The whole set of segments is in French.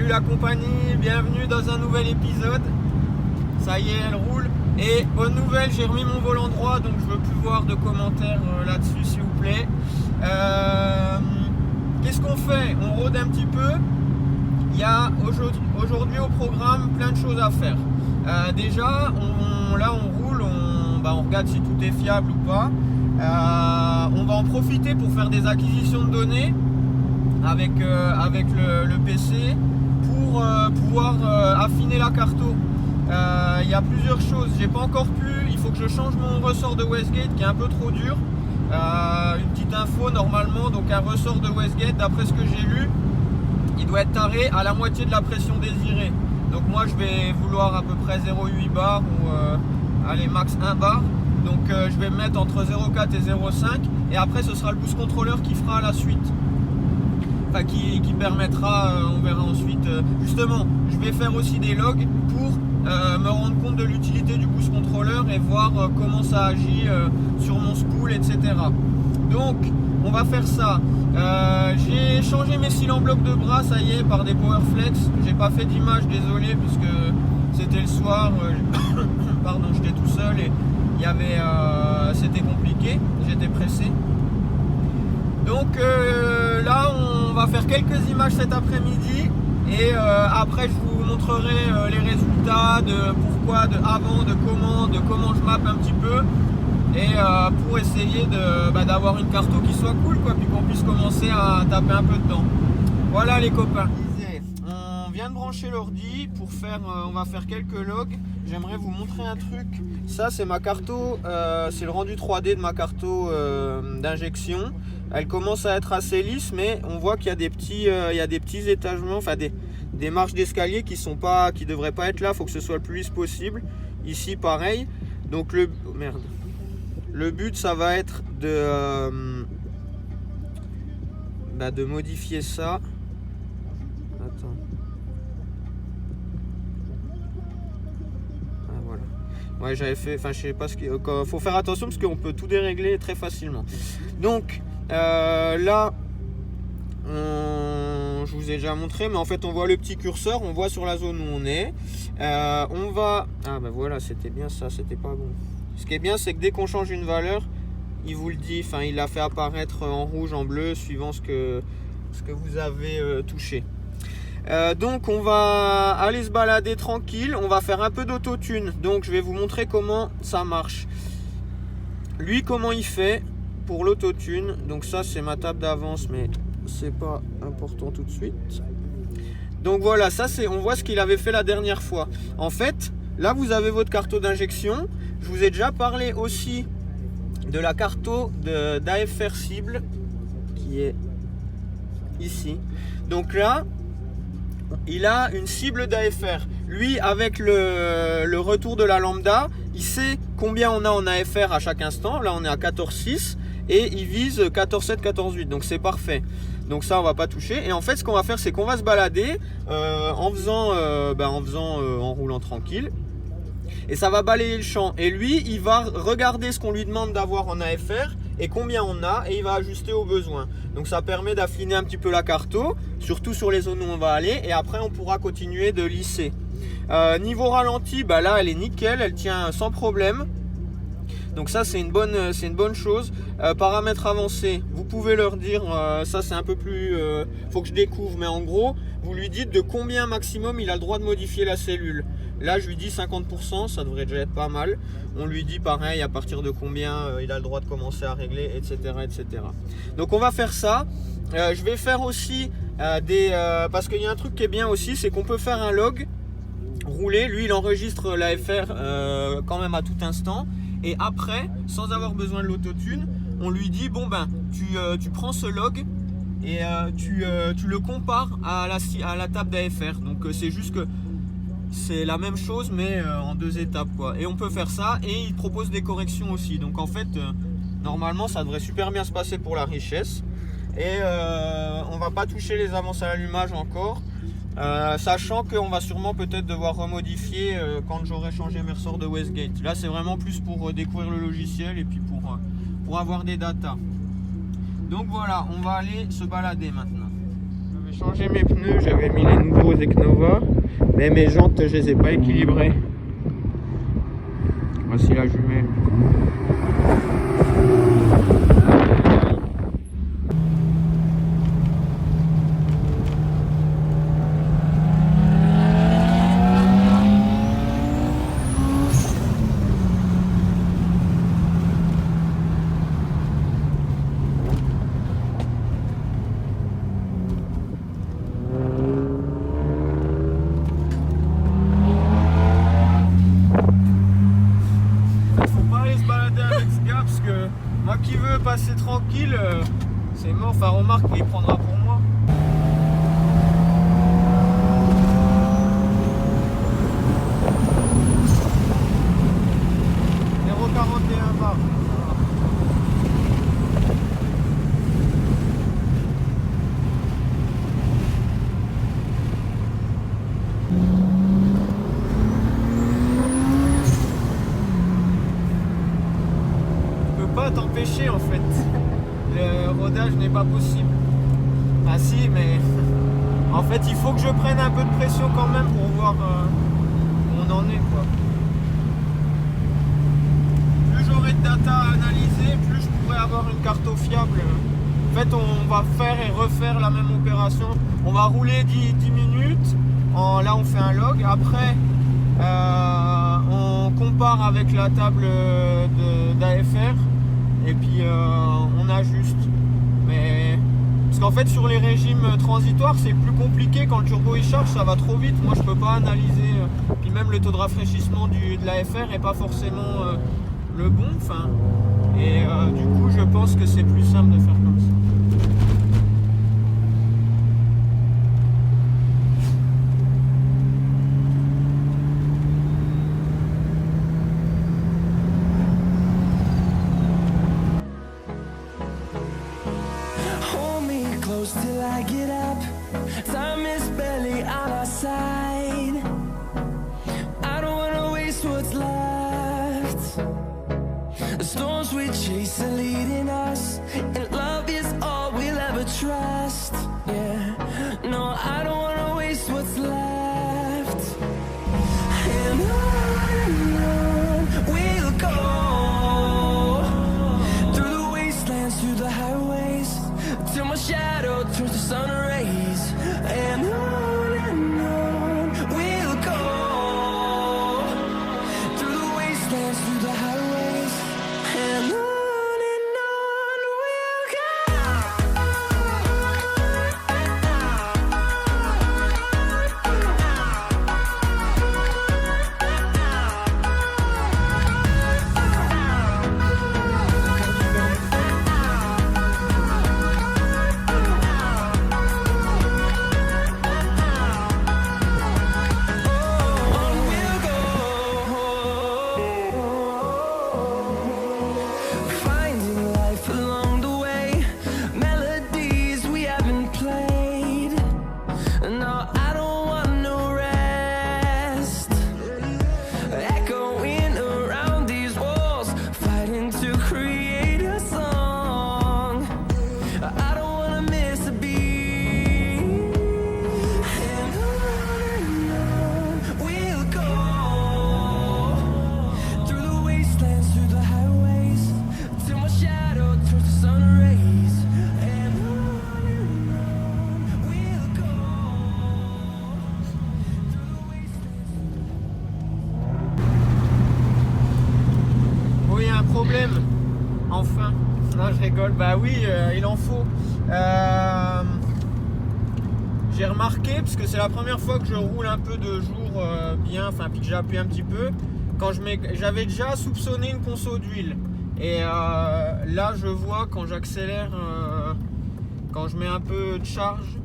Salut la compagnie, bienvenue dans un nouvel épisode. Ça y est, elle roule. Et bonne nouvelle, j'ai remis mon volant droit, donc je veux plus voir de commentaires là-dessus s'il vous plaît. Qu'est-ce qu'on fait? On rôde un petit peu. Il y a aujourd'hui au programme plein de choses à faire. Déjà, là on roule, on regarde si tout est fiable ou pas. On va en profiter pour faire des acquisitions de données avec le PC pour pouvoir affiner la carto. Il y a plusieurs choses, j'ai pas encore pu, il faut que je change mon ressort de Westgate qui est un peu trop dur. Une petite info normalement, donc un ressort de Westgate, d'après ce que j'ai lu, il doit être taré à la moitié de la pression désirée. Donc moi je vais vouloir à peu près 0,8 bar ou allez max 1 bar. Donc je vais me mettre entre 0,4 et 0,5 et après ce sera le boost controller qui fera la suite. Enfin qui permettra, on verra ensuite. Justement, je vais faire aussi des logs pour me rendre compte de l'utilité du boost controller et voir comment ça agit sur mon spool, etc. Donc on va faire ça. J'ai changé mes cils en bloc de bras, ça y est, par des Powerflex. J'ai pas fait d'image, désolé, puisque c'était le soir. Pardon, j'étais tout seul et il y avait, c'était compliqué. J'étais pressé. Donc là, on va faire quelques images cet après-midi et après, je vous montrerai les résultats de pourquoi, de avant, de comment je mappe un petit peu. Et pour essayer d'avoir une carto qui soit cool, quoi, puis qu'on puisse commencer à taper un peu dedans. Voilà les copains. On vient de brancher l'ordi pour faire, on va faire quelques logs. J'aimerais vous montrer un truc. Ça c'est ma carto, c'est le rendu 3D de ma carto d'injection. Elle commence à être assez lisse, mais on voit qu'il y a des petits étagements, enfin des marches d'escalier qui devraient pas être là. Il faut que ce soit le plus lisse possible. Ici pareil. Donc le but, ça va être de modifier ça. Attends. Ah, voilà. Ouais, j'avais fait. Enfin, je sais pas ce qu'il faut faire attention parce qu'on peut tout dérégler très facilement. Donc là, je vous ai déjà montré, mais en fait, on voit le petit curseur, on voit sur la zone où on est. On va. Ah bah voilà, c'était bien ça, c'était pas bon. Ce qui est bien, c'est que dès qu'on change une valeur, il vous le dit, enfin il la fait apparaître en rouge, en bleu, suivant ce que vous avez touché. Donc on va aller se balader tranquille, on va faire un peu d'autotune. Donc je vais vous montrer comment ça marche. Lui, comment il fait pour l'autotune. Donc ça c'est ma table d'avance, mais c'est pas important tout de suite. Donc voilà, ça c'est, on voit ce qu'il avait fait la dernière fois. En fait, là vous avez votre carto d'injection. Je vous ai déjà parlé aussi de la carto d'AFR cible qui est ici. Donc là, il a une cible d'AFR. Lui, avec le retour de la lambda, il sait combien on a en AFR à chaque instant. Là, on est à 14,6 et il vise 14,7, 14,8. Donc c'est parfait. Donc ça, on va pas toucher. Et en fait, ce qu'on va faire, c'est qu'on va se balader en roulant tranquille. Et ça va balayer le champ. Et lui, il va regarder ce qu'on lui demande d'avoir en AFR et combien on a, et il va ajuster aux besoins. Donc ça permet d'affiner un petit peu la carto, surtout sur les zones où on va aller, et après on pourra continuer de lisser. Niveau ralenti, là elle est nickel, elle tient sans problème. Donc ça c'est une bonne chose. Paramètres avancés, vous pouvez leur dire, ça c'est un peu plus, faut que je découvre, mais en gros, vous lui dites de combien maximum il a le droit de modifier la cellule. Là je lui dis 50%, ça devrait déjà être pas mal. On lui dit pareil à partir de combien il a le droit de commencer à régler, etc. etc. Donc on va faire ça. Je vais faire aussi parce qu'il y a un truc qui est bien aussi, c'est qu'on peut faire un log rouler. Lui il enregistre l'AFR quand même à tout instant. Et après, sans avoir besoin de l'autotune, on lui dit bon tu prends ce log et tu le compares à la table d'AFR. Donc c'est juste que c'est la même chose mais en deux étapes quoi. Et on peut faire ça et il propose des corrections aussi. Donc en fait normalement ça devrait super bien se passer pour la richesse. Et on va pas toucher les avances à l'allumage encore. Sachant qu'on va sûrement peut-être devoir remodifier quand j'aurai changé mes ressorts de Westgate. Là c'est vraiment plus pour découvrir le logiciel et puis pour avoir des datas. Donc voilà, on va aller se balader maintenant. changé mes pneus, j'avais mis les nouveaux Eknova, mais mes jantes je les ai pas équilibrées. Voici la jumelle. Moi qui veux passer tranquille, c'est mort. Enfin, remarque qu'il prendra pour moi. Numéro 41 bar. T'empêcher en fait, le rodage n'est pas possible. Ah si, mais en fait il faut que je prenne un peu de pression quand même pour voir où on en est quoi. Plus j'aurai de data à analyser, plus je pourrai avoir une carte fiable. En fait on va faire et refaire la même opération, on va rouler 10 minutes, là on fait un log, après on compare avec la table d'AFR. Et puis on ajuste. Mais parce qu'en fait sur les régimes transitoires c'est plus compliqué. Quand le turbo il charge ça va trop vite. Moi je peux pas analyser. Puis même le taux de rafraîchissement de l'AFR est pas forcément le bon. Enfin, et du coup je pense que c'est plus simple de faire comme ça. Till I get up, time is barely on our side. I don't wanna waste what's left. The storms we chase are leading us, and love is all we'll ever trust. Yeah, no, I don't wanna waste what's left. And on we'll go, through the wastelands, through the highways, till my shadow turns to sun rays. And on we'll go, through the wastelands, through the highways. And on we'll go. Problème, enfin, non je rigole, bah oui, il en faut. J'ai remarqué, parce que c'est la première fois que je roule un peu de jour bien, enfin puis que j'appuie un petit peu, quand j'avais déjà soupçonné une conso d'huile, et là je vois quand j'accélère, quand je mets un peu de charge,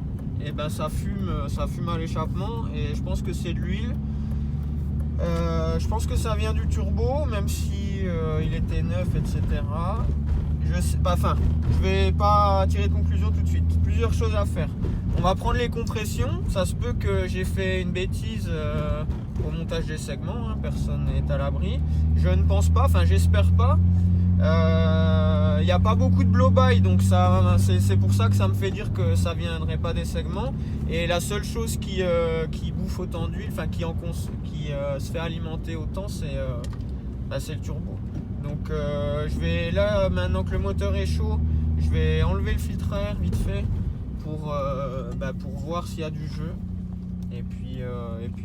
et ben ça fume à l'échappement, et je pense que c'est de l'huile. Je pense que ça vient du turbo, même si il était neuf, etc. Je sais pas, enfin, je vais pas tirer de conclusion tout de suite. Plusieurs choses à faire. On va prendre les compressions. Ça se peut que j'ai fait une bêtise au montage des segments. Hein, personne n'est à l'abri. Je ne pense pas, enfin, j'espère pas. Il n'y a pas beaucoup de blow-by, donc c'est pour ça que ça me fait dire que ça viendrait pas des segments. Et la seule chose qui bouffe autant d'huile, enfin qui se fait alimenter autant, c'est le turbo. Donc je vais là, maintenant que le moteur est chaud, je vais enlever le filtre à air vite fait pour voir s'il y a du jeu. Et puis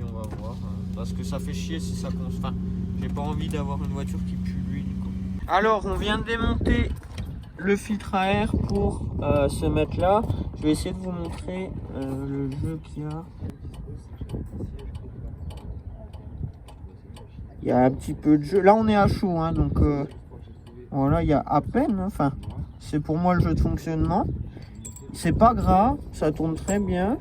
on va voir, parce que ça fait chier si ça consomme. Enfin, j'ai pas envie d'avoir une voiture qui pue l'huile. Alors on vient de démonter le filtre à air pour se mettre là. Je vais essayer de vous montrer le jeu qu'il y a. Il y a un petit peu de jeu. Là on est à chaud, hein, donc voilà, il y a à peine. Enfin, c'est pour moi le jeu de fonctionnement. C'est pas grave, ça tourne très bien.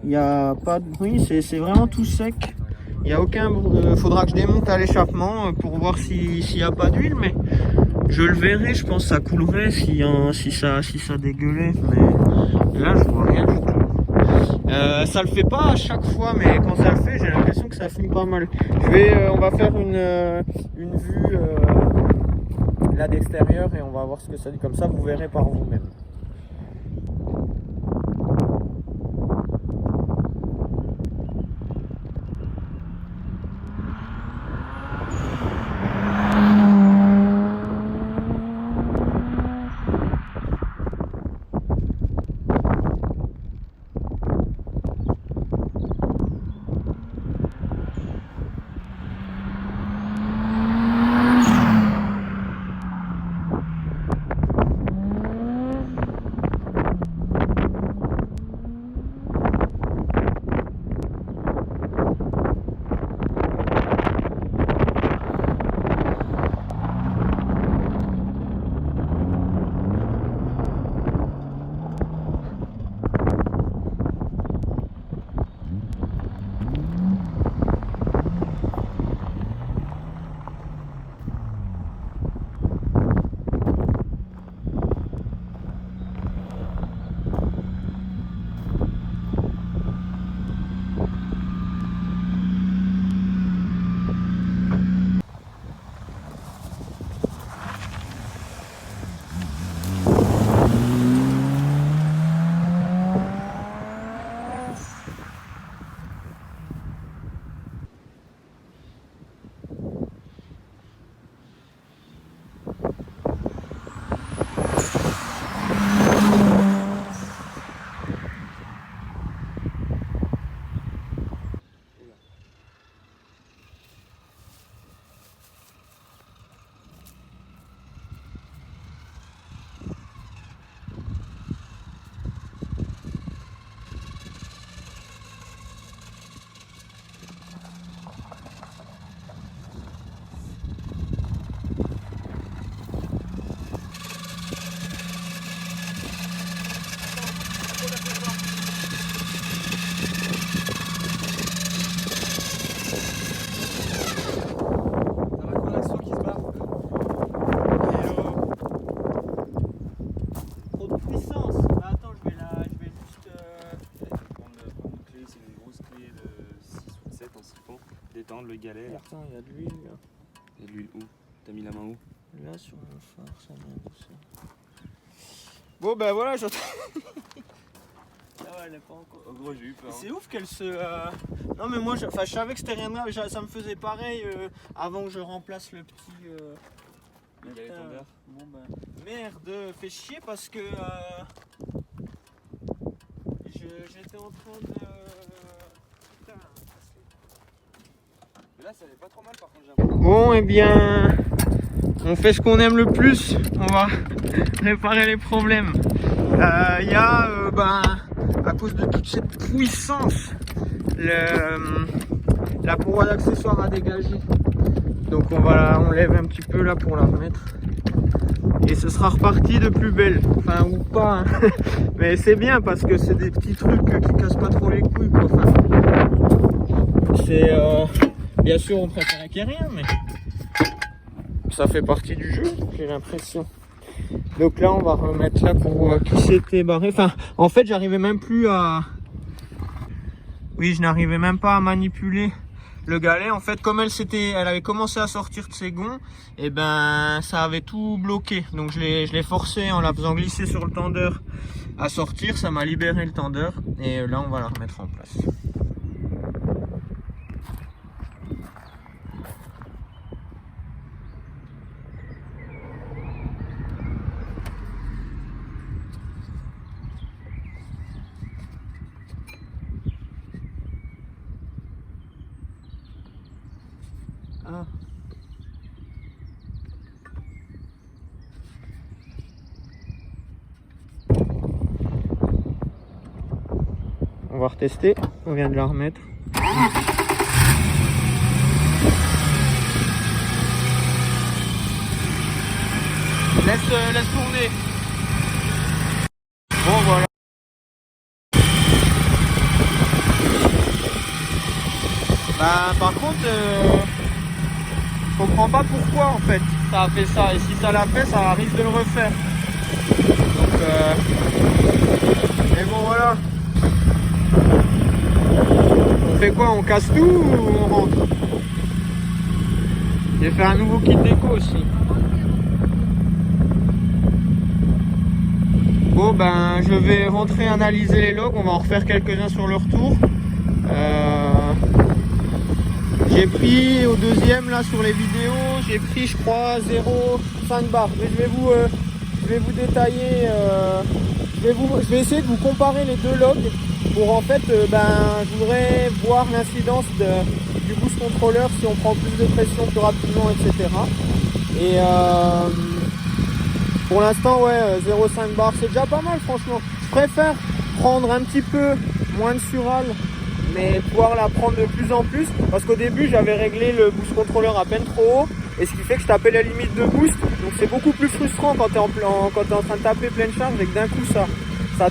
Il n'y a pas de bruit, c'est vraiment tout sec. Il n'y a aucun bruit. Faudra que je démonte à l'échappement pour voir s'il n'y a pas d'huile, mais je le verrai. Je pense que ça coulerait si ça dégueulait. Mais là, je vois rien du tout. Ça le fait pas à chaque fois, mais quand ça le fait, j'ai l'impression que ça fume pas mal. On va faire une vue là d'extérieur et on va voir ce que ça dit. Comme ça, vous verrez par vous-même. Le galet là. Attends, il y a de l'huile là. Il y a de l'huile où? T'as mis la main où? Là sur le phare, ça vient de ça. Bon ben voilà, j'entends. Ah ouais, elle est pas encore. Oh gros, j'ai eu peur. C'est ouf qu'elle se. Non mais moi, je savais que c'était rien de grave, ça me faisait pareil avant que je remplace le petit. Le galet tendeur. Bon ben. Merde, fait chier parce que. J'étais en train de. Là, ça n'est pas trop mal par contre. Bon, et bien, on fait ce qu'on aime le plus. On va réparer les problèmes. Il y a, à cause de toute cette puissance, la courroie d'accessoires a dégagé. Donc on lève un petit peu là pour la remettre. Et ce sera reparti de plus belle. Enfin, ou pas. Hein. Mais c'est bien parce que c'est des petits trucs qui cassent pas trop les couilles, quoi. Enfin, c'est. Bien sûr, on préférait qu'il n'y ait rien, mais ça fait partie du jeu, j'ai l'impression. Donc là, on va remettre là pour qui s'était barré. Enfin, en fait, j'arrivais même plus à... Oui, je n'arrivais même pas à manipuler le galet, en fait, comme elle avait commencé à sortir de ses gonds, et ben ça avait tout bloqué. Donc je l'ai forcé en la faisant glisser sur le tendeur à sortir, ça m'a libéré le tendeur et là on va la remettre en place. Ah. On va retester, on vient de la remettre. Laisse tourner. Bon voilà. Bah, par contre, je comprends pas pourquoi en fait ça a fait ça, et si ça l'a fait, ça risque de le refaire. Donc, mais bon voilà. On fait quoi? On casse tout ou on rentre? J'ai fait un nouveau kit déco aussi. Bon ben je vais rentrer analyser les logs, on va en refaire quelques-uns sur le retour. J'ai pris au deuxième là sur les vidéos, j'ai pris je crois 0,5 bar. Mais je vais vous détailler, je vais essayer de vous comparer les deux logs pour en fait je voudrais voir l'incidence du boost controller si on prend plus de pression plus rapidement, etc. Et pour l'instant ouais 0,5 bar c'est déjà pas mal franchement. Je préfère prendre un petit peu moins de sural mais pouvoir la prendre de plus en plus, parce qu'au début j'avais réglé le boost controller à peine trop haut et ce qui fait que je tapais la limite de boost, donc c'est beaucoup plus frustrant quand tu es en train de taper pleine charge et que d'un coup ça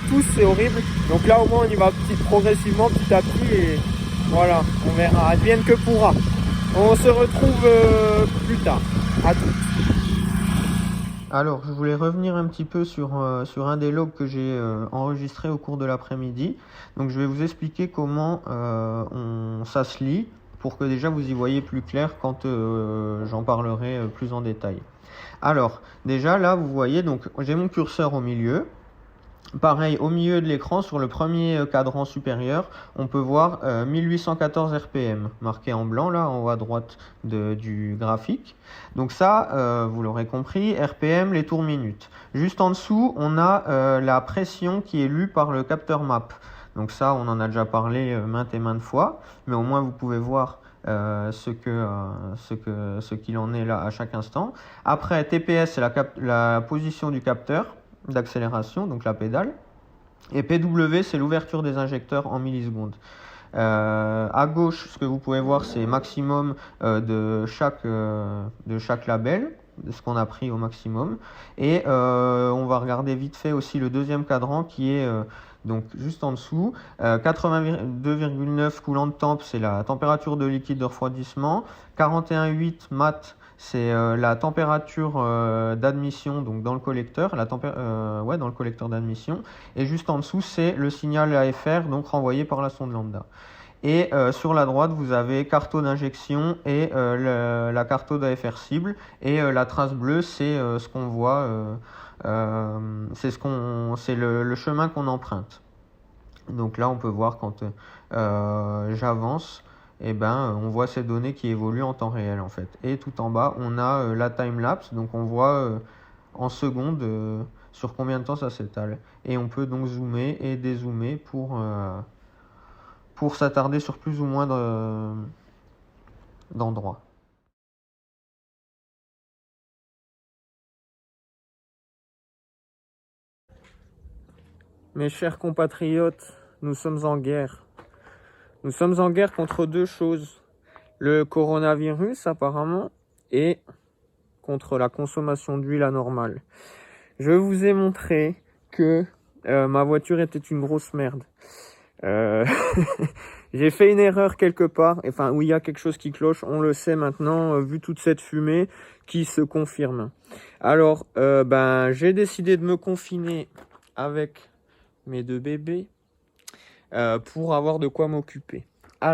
tousse, c'est horrible. Donc là au moins on y va progressivement petit à petit et voilà, on verra, advienne que pourra. On se retrouve plus tard, à toutes. Alors, je voulais revenir un petit peu sur un des logs que j'ai enregistré au cours de l'après-midi. Donc, je vais vous expliquer comment ça se lit pour que déjà vous y voyez plus clair quand j'en parlerai plus en détail. Alors, déjà là, vous voyez, donc j'ai mon curseur au milieu. Pareil, au milieu de l'écran, sur le premier cadran supérieur, on peut voir 1814 RPM, marqué en blanc là, en haut à droite du graphique. Donc ça, vous l'aurez compris, RPM, les tours minutes. Juste en dessous, on a la pression qui est lue par le capteur MAP. Donc ça, on en a déjà parlé maintes et maintes fois, mais au moins vous pouvez voir ce qu'il en est là à chaque instant. Après, TPS, c'est la position du capteur d'accélération, donc la pédale, et PW c'est l'ouverture des injecteurs en millisecondes. À gauche, ce que vous pouvez voir, c'est maximum de chaque label, de ce qu'on a pris au maximum, et on va regarder vite fait aussi le deuxième cadran qui est donc juste en dessous, 82,9 coulants de temp, c'est la température de liquide de refroidissement, 41,8 mat, c'est la température d'admission, donc dans le collecteur, dans le collecteur d'admission, et juste en dessous c'est le signal AFR, donc renvoyé par la sonde lambda. Et sur la droite vous avez carto d'injection et la carto d'AFR cible, et la trace bleue c'est ce qu'on voit, c'est le chemin qu'on emprunte. Donc là on peut voir quand j'avance, et on voit ces données qui évoluent en temps réel en fait. Et tout en bas on a la time-lapse, donc on voit en secondes sur combien de temps ça s'étale. Et on peut donc zoomer et dézoomer pour s'attarder sur plus ou moins d'endroits. Mes chers compatriotes, nous sommes en guerre. Nous sommes en guerre contre deux choses. Le coronavirus apparemment et contre la consommation d'huile anormale. Je vous ai montré que ma voiture était une grosse merde. J'ai fait une erreur quelque part, enfin où il y a quelque chose qui cloche, on le sait maintenant, vu toute cette fumée qui se confirme. Alors, j'ai décidé de me confiner avec mes deux bébés pour avoir de quoi m'occuper.